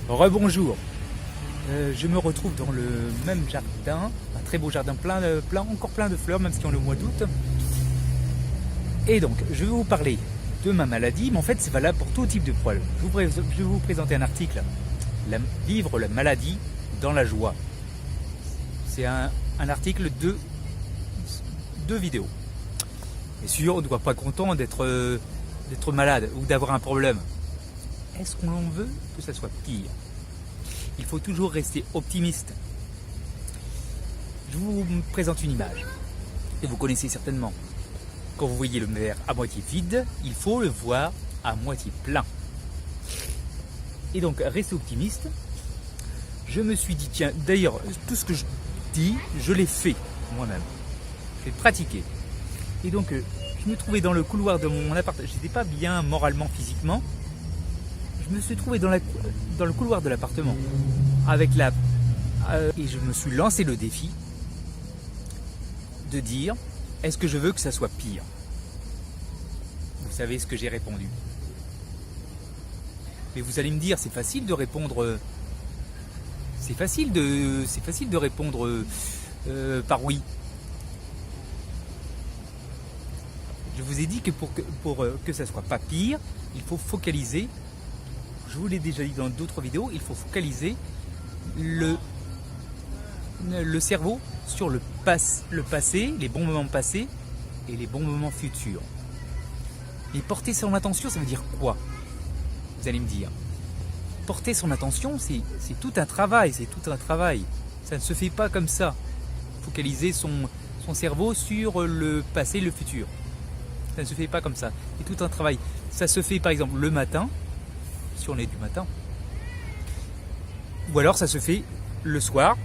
Rebonjour, je me retrouve dans le même jardin, un très beau jardin encore plein de fleurs, même si on est au mois d'août. Et donc, je vais vous parler de ma maladie, mais en fait c'est valable pour tout type de problème. Je vais vous présenter un article, Vivre la maladie dans la joie. C'est un article de 2 vidéos. Bien sûr, on ne doit pas être content d'être malade ou d'avoir un problème. Est-ce qu'on veut que ça soit pire? Il faut toujours rester optimiste. Je vous présente une image, et vous connaissez certainement. Quand vous voyez le verre à moitié vide, il faut le voir à moitié plein. Et donc, restez optimiste. Je me suis dit, tiens, d'ailleurs, tout ce que je dis, je l'ai fait moi-même. Je l'ai pratiqué. Et donc, je me trouvais dans le couloir de mon appartement. Je n'étais pas bien moralement, physiquement. Je me suis trouvé dans le couloir de l'appartement et je me suis lancé le défi de dire, est-ce que je veux que ça soit pire? Vous savez ce que j'ai répondu. Mais vous allez me dire, c'est facile de répondre. C'est facile de répondre par oui. Je vous ai dit que pour que ça soit pas pire, il faut focaliser. Je vous l'ai déjà dit dans d'autres vidéos, il faut focaliser le cerveau sur le passé, les bons moments passés et les bons moments futurs. Et porter son attention, ça veut dire quoi? Vous allez me dire. Porter son attention, c'est tout un travail, Ça ne se fait pas comme ça. Focaliser son cerveau sur le passé et le futur. Ça ne se fait pas comme ça. C'est tout un travail. Ça se fait par exemple le matin, si on est du matin, ou alors ça se fait le soir,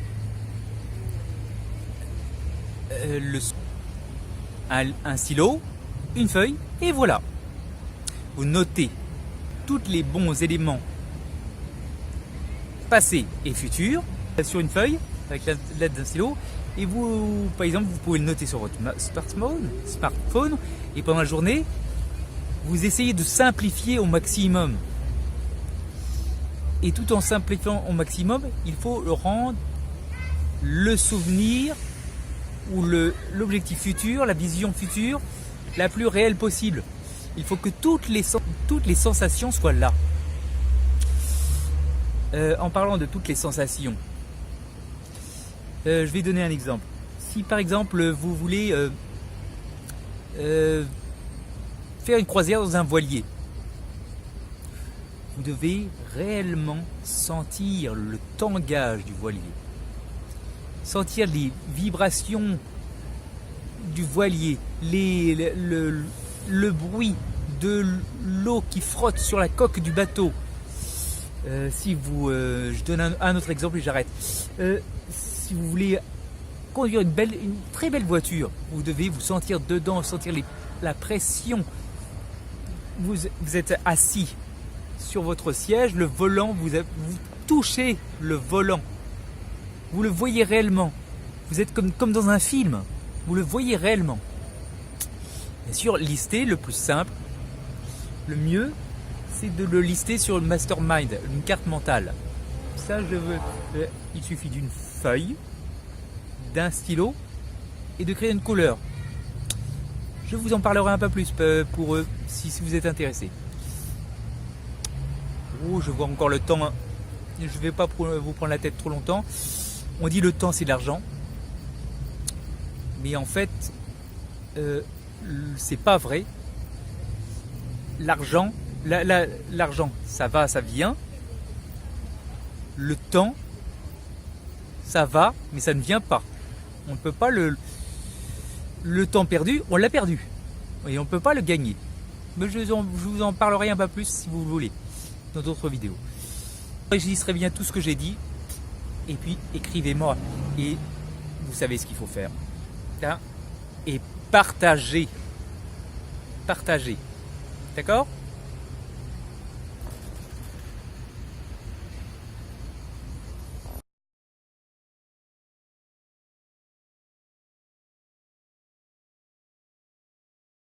un stylo, une feuille, et voilà. Vous notez tous les bons éléments passés et futurs sur une feuille avec l'aide d'un stylo, et vous, par exemple, vous pouvez le noter sur votre smartphone, et pendant la journée, vous essayez de simplifier au maximum. Et tout en simplifiant au maximum, il faut rendre le souvenir ou l'objectif futur, la vision future, la plus réelle possible. Il faut que toutes les sensations soient là. En parlant de toutes les sensations, je vais donner un exemple. Si par exemple vous voulez faire une croisière dans un voilier, vous devez réellement sentir le tangage du voilier, sentir les vibrations du voilier, le bruit de l'eau qui frotte sur la coque du bateau. Je donne un autre exemple et j'arrête. Si vous voulez conduire une très belle voiture, vous devez vous sentir dedans, sentir la pression. Vous êtes assis sur votre siège, le volant, vous touchez le volant. Vous le voyez réellement. Vous êtes comme dans un film. Vous le voyez réellement. Bien sûr, lister, le plus simple, le mieux, c'est de le lister sur le mastermind, une carte mentale. Ça, il suffit d'une feuille, d'un stylo et de créer une couleur. Je vous en parlerai un peu plus pour eux si vous êtes intéressé. Oh, je vois encore le temps. Je ne vais pas vous prendre la tête trop longtemps. On dit le temps c'est de l'argent. Mais en fait, c'est pas vrai. L'argent, ça va, ça vient. Le temps, ça va, mais ça ne vient pas. On ne peut pas le temps perdu, on l'a perdu. Et on ne peut pas le gagner. Mais je vous en parlerai un peu plus si vous voulez, dans d'autres vidéos. Enregistrez bien tout ce que j'ai dit, et puis écrivez-moi. Et vous savez ce qu'il faut faire. Et partagez. Partagez. D'accord ?